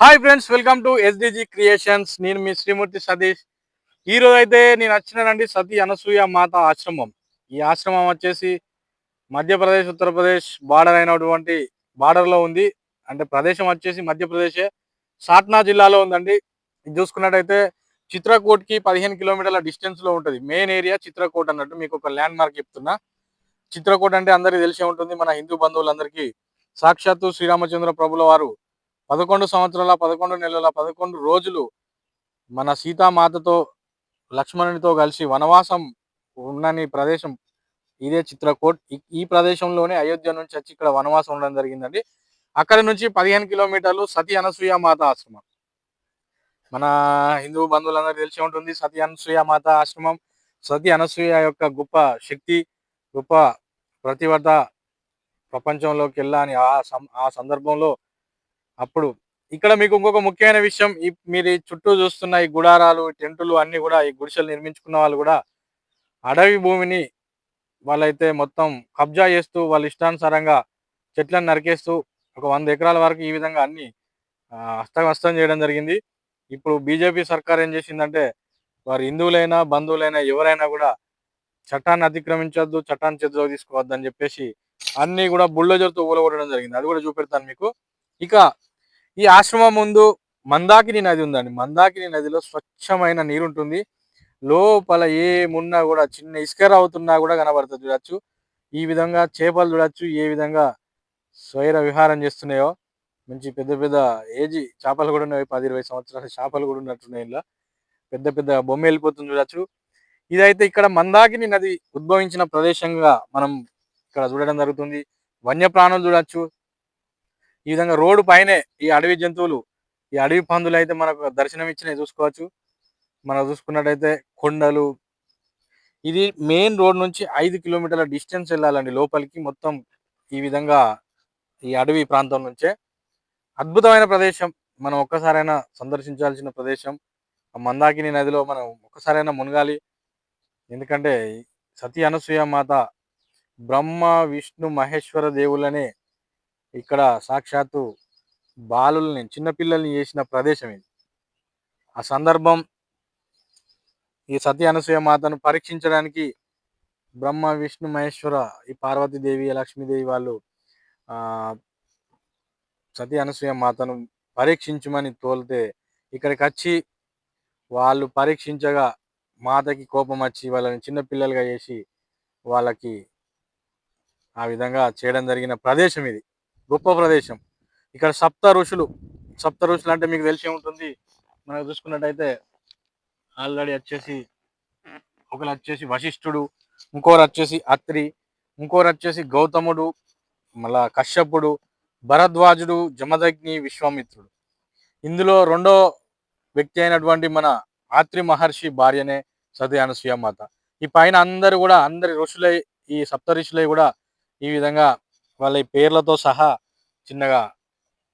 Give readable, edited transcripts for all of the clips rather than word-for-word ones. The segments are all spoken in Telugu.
Hi friends, welcome to SDG creations. నేను మీ శ్రీమూర్తి సతీష్. ఈ రోజు అయితే నేను వచ్చినానండి సతీ అనసూయ మాత ఆశ్రమం. ఈ ఆశ్రమం వచ్చేసి మధ్యప్రదేశ్ ఉత్తరప్రదేశ్ బార్డర్ అయినటువంటి బార్డర్లో ఉంది. అంటే ప్రదేశం వచ్చేసి మధ్యప్రదేశే, సాట్నా జిల్లాలో ఉందండి. ఇది చూసుకున్నట్టయితే చిత్రకూట్కి 15 కిలోమీటర్ల డిస్టెన్స్లో ఉంటుంది. మెయిన్ ఏరియా చిత్రకూట్ అన్నట్టు. మీకు ఒక ల్యాండ్ మార్క్ చెప్తున్నా. చిత్రకూట్ అంటే అందరికీ తెలిసే ఉంటుంది, మన హిందూ బంధువులందరికీ. సాక్షాత్తు శ్రీరామచంద్ర ప్రభుల వారు 11 సంవత్సరాల 11 నెలల 11 రోజులు మన సీతామాతతో లక్ష్మణునితో కలిసి వనవాసం ఉన్నని ప్రదేశం ఇదే చిత్రకూట్. ఈ ప్రదేశంలోనే అయోధ్య నుంచి వచ్చి ఇక్కడ వనవాసం ఉండడం జరిగిందండి. అక్కడ నుంచి 15 కిలోమీటర్లు సతీ అనసూయ మాత ఆశ్రమం. మన హిందూ బంధువులందరికీ తెలిసి ఉంటుంది సతీ అనసూయ మాత ఆశ్రమం. సతీ అనసూయ యొక్క గొప్ప శక్తి, గొప్ప ప్రతివత ప్రపంచంలోకి వెళ్ళాలని ఆ సందర్భంలో అప్పుడు ఇక్కడ మీకు ఇంకొక ముఖ్యమైన విషయం, మీరు ఈ చుట్టూ చూస్తున్న ఈ గుడారాలు, టెంటులు అన్ని కూడా, ఈ గుడిసెలు నిర్మించుకున్న వాళ్ళు కూడా అడవి భూమిని వాళ్ళైతే మొత్తం కబ్జా చేస్తూ వాళ్ళ ఇష్టానుసారంగా చెట్లను నరికేస్తూ ఒక 100 ఎకరాల వరకు ఈ విధంగా అన్ని హస్తగస్తం చేయడం జరిగింది. ఇప్పుడు బీజేపీ సర్కార్ ఏం చేసిందంటే, వారు హిందువులైనా బంధువులైనా ఎవరైనా కూడా చట్టాన్ని అతిక్రమించొద్దు, చట్టాన్ని చేతిలోకి తీసుకోవద్దని చెప్పేసి అన్ని కూడా బుల్డోజర్తో ఊలగొట్టడం జరిగింది. అది కూడా చూపెడతాను మీకు. ఇక ఈ ఆశ్రమం ముందు మందాకిని నది ఉందండి. మందాకిని నదిలో స్వచ్ఛమైన నీరు ఉంటుంది. లోపల ఏమున్నా కూడా చిన్న ఇసుక అవుతున్నా కూడా కనబడుతుంది, చూడొచ్చు. ఈ విధంగా చేపలు చూడొచ్చు ఏ విధంగా స్వైర విహారం చేస్తున్నాయో. మంచి పెద్ద పెద్ద ఏజీ చేపలు కూడా ఉన్నాయి, 10-20 సంవత్సరాల చేపలు కూడా ఉన్నట్టున్నాయి ఇలా. పెద్ద పెద్ద బొమ్మ వెళ్ళిపోతుంది, చూడొచ్చు. ఇదైతే ఇక్కడ మందాకిని నది ఉద్భవించిన ప్రదేశంగా మనం ఇక్కడ చూడడం జరుగుతుంది. వన్యప్రాణులు చూడొచ్చు. ఈ విధంగా రోడ్డు పైనే ఈ అడవి జంతువులు, ఈ అడవి పందులు అయితే మనకు దర్శనం ఇచ్చినవి చూసుకోవచ్చు. మనం చూసుకున్నట్టయితే కొండలు. ఇది మెయిన్ రోడ్ నుంచి 5 కిలోమీటర్ల డిస్టెన్స్ వెళ్ళాలండి లోపలికి. మొత్తం ఈ విధంగా ఈ అడవి ప్రాంతం నుంచే అద్భుతమైన ప్రదేశం. మనం ఒక్కసారైనా సందర్శించాల్సిన ప్రదేశం. ఆ మందాకిని నదిలో మనం ఒక్కసారైనా మునగాలి. ఎందుకంటే సతీ అనసూయ మాత బ్రహ్మ విష్ణు మహేశ్వర దేవులనే ఇక్కడ సాక్షాత్తు బాలుల్ని, చిన్నపిల్లల్ని చేసిన ప్రదేశం ఇది. ఆ సందర్భం ఈ సతీ అనసూయ మాతను పరీక్షించడానికి బ్రహ్మ విష్ణు మహేశ్వర, ఈ పార్వతీదేవి లక్ష్మీదేవి వాళ్ళు ఆ సతీ అనసూయ మాతను పరీక్షించమని తోలితే ఇక్కడికి వచ్చి వాళ్ళు పరీక్షించగా మాతకి కోపం వచ్చి వాళ్ళని చిన్నపిల్లలుగా చేసి వాళ్ళకి ఆ విధంగా చేయడం జరిగిన ప్రదేశం ఇది. గొప్ప ప్రదేశం. ఇక్కడ సప్త ఋషులు అంటే మీకు తెలిసే ఉంటుంది. మనం చూసుకున్నట్టయితే ఆల్రెడీ వచ్చేసి ఒకరు వచ్చేసి వశిష్ఠుడు, ఇంకోరు వచ్చేసి అత్రి, ఇంకోరు వచ్చేసి గౌతముడు, మళ్ళా కశ్యపుడు, భరద్వాజుడు, జమదగ్ని, విశ్వామిత్రుడు. ఇందులో రెండో వ్యక్తి అయినటువంటి మన ఆత్రి మహర్షి భార్యనే సతీ అనసూయ మాత. ఈ పైన అందరు కూడా అందరి ఋషులై, ఈ సప్త ఋషులై కూడా ఈ విధంగా వాళ్ళ ఈ పేర్లతో సహా చిన్నగా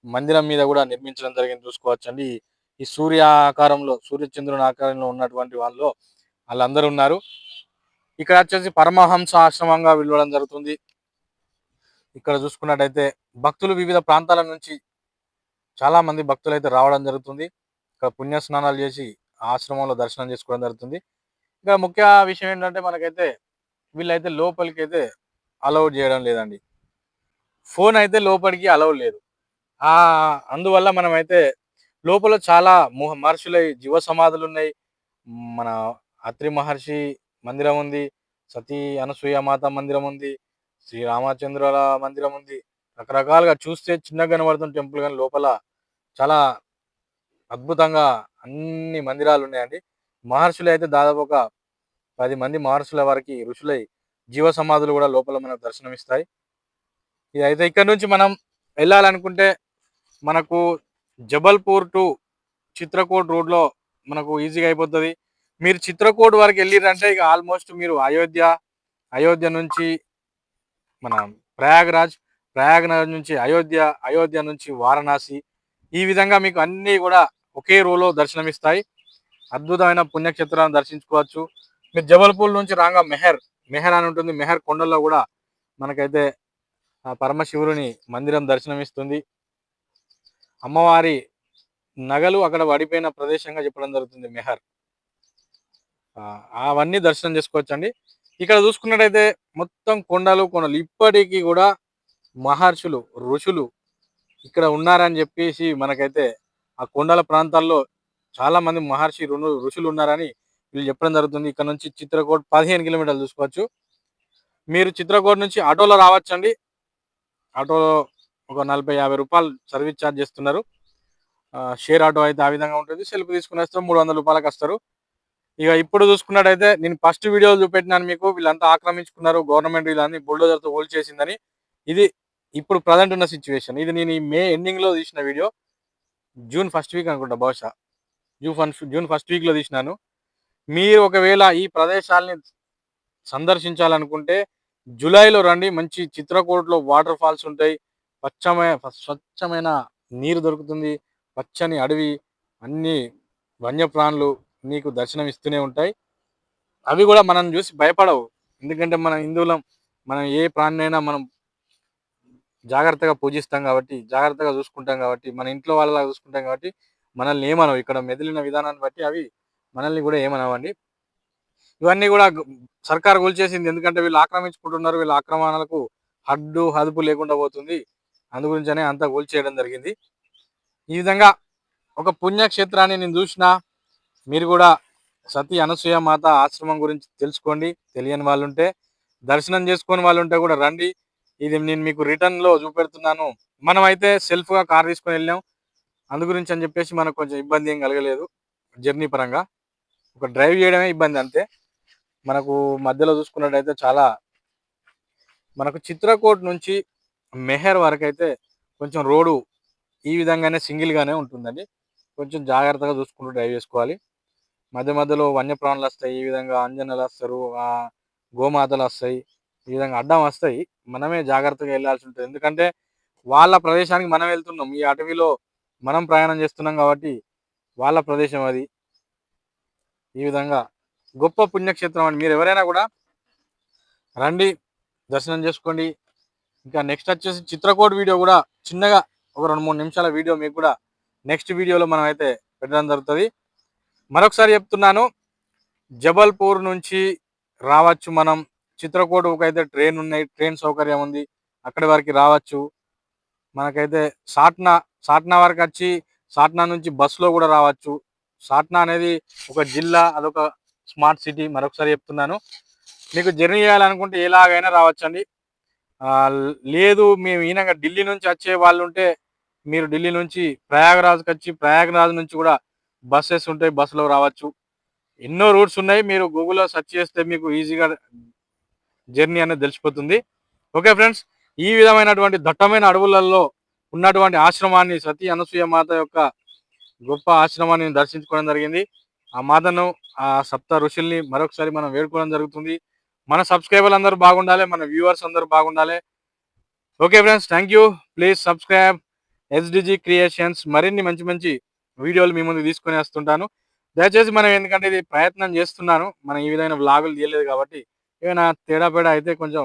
మందిరం మీద కూడా నిర్మించడం జరిగింది, చూసుకోవచ్చండి. ఈ సూర్య ఆకారంలో, సూర్యచంద్రుని ఆకారంలో ఉన్నటువంటి వాళ్ళందరూ ఉన్నారు. ఇక్కడ వచ్చేసి పరమహంస ఆశ్రమంగా పిలవడం జరుగుతుంది. ఇక్కడ చూసుకున్నట్టయితే భక్తులు వివిధ ప్రాంతాల నుంచి చాలా మంది భక్తులు అయితే రావడం జరుగుతుంది. ఇక్కడ పుణ్య స్నానాలు చేసి ఆశ్రమంలో దర్శనం చేసుకోవడం జరుగుతుంది. ఇంకా ముఖ్య విషయం ఏంటంటే, మనకైతే వీళ్ళైతే లోపలికి అయితే అలౌడ్ చేయడం లేదండి. ఫోన్ అయితే లోపలికి అలౌడ్ లేదు. ఆ అందువల్ల మనమైతే లోపల చాలా మహర్షులై జీవ సమాధులు ఉన్నాయి. మన అత్రి మహర్షి మందిరం ఉంది, సతీ అనసూయ మాత మందిరం ఉంది, శ్రీరామచంద్రుల మందిరం ఉంది. రకరకాలుగా చూస్తే చిన్నగా కనబడుతున్న టెంపుల్, కానీ లోపల చాలా అద్భుతంగా అన్ని మందిరాలు ఉన్నాయండి. మహర్షులు అయితే దాదాపు ఒక 10 మంది మహర్షుల వరకు ఋషులై జీవ సమాధులు కూడా లోపల మనకు దర్శనమిస్తాయి. ఇదైతే ఇక్కడ నుంచి మనం వెళ్ళాలనుకుంటే మనకు జబల్పూర్ టు చిత్రకూట్ రోడ్లో మనకు ఈజీగా అయిపోతుంది. మీరు చిత్రకూట్ వరకు వెళ్ళిరంటే ఇక ఆల్మోస్ట్ మీరు అయోధ్య నుంచి మన ప్రయాగ్రాజ్ నుంచి అయోధ్య నుంచి వారణాసి, ఈ విధంగా మీకు అన్నీ కూడా ఒకే రోలో దర్శనమిస్తాయి. అద్భుతమైన పుణ్యక్షేత్రాలను దర్శించుకోవచ్చు. మీరు జబల్పూర్ నుంచి రాగా మెహర్ అని ఉంటుంది. మెహర్ కొండల్లో కూడా మనకైతే ఆ పరమశివుని మందిరం దర్శనమిస్తుంది. అమ్మవారి నగలు అక్కడ పడిపోయిన ప్రదేశంగా చెప్పడం జరుగుతుంది మెహర్. అవన్నీ దర్శనం చేసుకోవచ్చండి. ఇక్కడ చూసుకున్నట్టయితే మొత్తం కొండలు ఇప్పటికి కూడా మహర్షులు, ఋషులు ఇక్కడ ఉన్నారని చెప్పేసి మనకైతే ఆ కొండల ప్రాంతాల్లో చాలా మంది ఋషులు ఉన్నారని వీళ్ళు చెప్పడం జరుగుతుంది. ఇక్కడ నుంచి చిత్రకూట్ 15 కిలోమీటర్లు చూసుకోవచ్చు. మీరు చిత్రకూట్ నుంచి ఆటోలో రావచ్చండి. ఆటోలో ఒక 40-50 రూపాయలు సర్వీస్ ఛార్జ్ చేస్తున్నారు. షేర్ ఆటో అయితే ఆ విధంగా ఉంటుంది. సెల్ఫ్ తీసుకుని వస్తే 300 రూపాయలకు వస్తారు. ఇక ఇప్పుడు చూసుకున్నట్టయితే నేను ఫస్ట్ వీడియోలు చూపెట్టినాను మీకు. వీళ్ళంతా ఆక్రమించుకున్నారు, గవర్నమెంట్ వీళ్ళని బుల్డోజర్తో చేసిందని. ఇది ఇప్పుడు ప్రజెంట్ ఉన్న సిచ్యువేషన్. ఇది నేను ఈ మే ఎండింగ్లో తీసిన వీడియో. జూన్ ఫస్ట్ వీక్ అనుకుంటా బహుశా. జూన్ ఫస్ట్ వీక్లో తీసినాను. మీరు ఒకవేళ ఈ ప్రదేశాలని సందర్శించాలనుకుంటే జూలైలో రండి. మంచి చిత్రకూటలో వాటర్ ఫాల్స్ ఉంటాయి. స్వచ్ఛమైన నీరు దొరుకుతుంది. పచ్చని అడవి, అన్ని వన్యప్రాణులు మీకు దర్శనం ఇస్తూనే ఉంటాయి. అవి కూడా మనం చూసి భయపడవు. ఎందుకంటే మన హిందువులం, మనం ఏ ప్రాణినైనా మనం జాగ్రత్తగా పూజిస్తాం కాబట్టి, జాగ్రత్తగా చూసుకుంటాం కాబట్టి, మన ఇంట్లో వాళ్ళలా చూసుకుంటాం కాబట్టి మనల్ని ఏమనవు. ఇక్కడ మెదిలిన విధానాన్ని బట్టి అవి మనల్ని కూడా ఏమనవండి. ఇవన్నీ కూడా సర్కార్ కూల్చేసింది. ఎందుకంటే వీళ్ళు ఆక్రమించుకుంటున్నారు. వీళ్ళ ఆక్రమణలకు హద్దు లేకుండా పోతుంది. అందు గురించనే అంతా కూల్చేయడం జరిగింది. ఈ విధంగా ఒక పుణ్యక్షేత్రాన్ని నేను చూసిన, మీరు కూడా సతీ అనసూయ మాత ఆశ్రమం గురించి తెలుసుకోండి. తెలియని వాళ్ళు ఉంటే, దర్శనం చేసుకొని వాళ్ళు ఉంటే కూడా రండి. ఇది నేను మీకు రిటర్న్లో చూపెడుతున్నాను. మనం అయితే సెల్ఫ్గా కార్ తీసుకొని వెళ్ళాం. అందు గురించి అని చెప్పేసి మనకు కొంచెం ఇబ్బంది ఏం కలగలేదు. జర్నీ పరంగా ఒక డ్రైవ్ చేయడమే ఇబ్బంది అంతే. మనకు మధ్యలో చూసుకున్నట్టయితే చాలా మనకు చిత్రకూట్ నుంచి మెహర్ వరకు అయితే కొంచెం రోడ్డు ఈ విధంగానే సింగిల్గానే ఉంటుందండి. కొంచెం జాగ్రత్తగా చూసుకుంటూ డ్రైవ్ చేసుకోవాలి. మధ్యలో వన్యప్రాణులు వస్తాయి. ఈ విధంగా అంజనలు వస్తారు, గోమాతలు వస్తాయి. ఈ విధంగా అడ్డం వస్తాయి. మనమే జాగ్రత్తగా వెళ్ళాల్సి ఉంటుంది. ఎందుకంటే వాళ్ళ ప్రదేశానికి మనం వెళ్తున్నాం. ఈ అటవీలో మనం ప్రయాణం చేస్తున్నాం కాబట్టి వాళ్ళ ప్రదేశం అది. ఈ విధంగా గొప్ప పుణ్యక్షేత్రం అని మీరు ఎవరైనా కూడా రండి, దర్శనం చేసుకోండి. ఇంకా నెక్స్ట్ వచ్చేసి చిత్రకూట్ వీడియో కూడా చిన్నగా ఒక 2-3 నిమిషాల వీడియో మీకు కూడా నెక్స్ట్ వీడియోలో మనం అయితే పెట్టడం జరుగుతుంది. మరొకసారి చెప్తున్నాను, జబల్పూర్ నుంచి రావచ్చు మనం. చిత్రకూటకు అయితే ట్రైన్ సౌకర్యం ఉంది. అక్కడి వరకు రావచ్చు. మనకైతే సాట్నా వరకు వచ్చి సాట్నా నుంచి బస్సులో కూడా రావచ్చు. సాట్నా అనేది ఒక జిల్లా, అదొక స్మార్ట్ సిటీ. మరొకసారి చెప్తున్నాను, మీకు జర్నీ చేయాలనుకుంటే ఎలాగైనా రావచ్చండి. లేదు మేము ఈయనగా ఢిల్లీ నుంచి వచ్చే వాళ్ళు ఉంటే మీరు ఢిల్లీ నుంచి ప్రయాగరాజ్కి వచ్చి ప్రయాగరాజ్ నుంచి కూడా బస్సెస్ ఉంటాయి, బస్సులో రావచ్చు. ఎన్నో రూట్స్ ఉన్నాయి. మీరు గూగుల్లో సెర్చ్ చేస్తే మీకు ఈజీగా జర్నీ అనేది తెలిసిపోతుంది. ఓకే ఫ్రెండ్స్, ఈ విధమైనటువంటి దట్టమైన అడవులలో ఉన్నటువంటి ఆశ్రమాన్ని, సతీ అనసూయ మాత యొక్క గొప్ప ఆశ్రమాన్ని దర్శించుకోవడం జరిగింది. ఆ మాతను, ఆ సప్త ఋషుల్ని మరొకసారి మనం వేడుకోవడం జరుగుతుంది. మన సబ్స్క్రైబర్లు అందరూ బాగుండాలి, మన వ్యూవర్స్ అందరూ బాగుండాలి. Okay friends, thank you. Please subscribe SDG creations. మరిన్ని మంచి మంచి వీడియోలు మీ ముందు తీసుకొని వస్తుంటాను. దయచేసి మనం, ఎందుకంటే ఇది ప్రయత్నం చేస్తున్నాను, మనం ఈ విధమైన వ్లాగులు తీయలేదు కాబట్టి ఏమైనా తేడా అయితే కొంచెం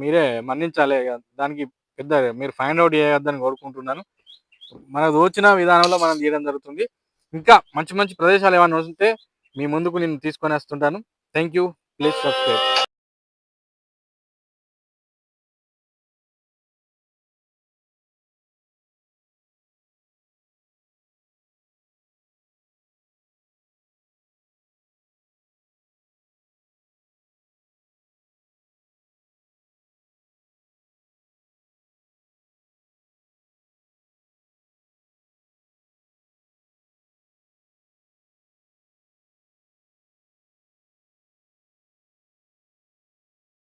మీరే మన్నించాలి. దానికి పెద్ద మీరు ఫైండ్ అవుట్ చేయొద్దని కోరుకుంటున్నాను. మనకు తోచిన విధానంలో మనం తీయడం జరుగుతుంది. ఇంకా మంచి మంచి ప్రదేశాలు ఏమైనా ఉంటే మీ ముందుకు నేను తీసుకొని వస్తుంటాను. Thank you. Please subscribe.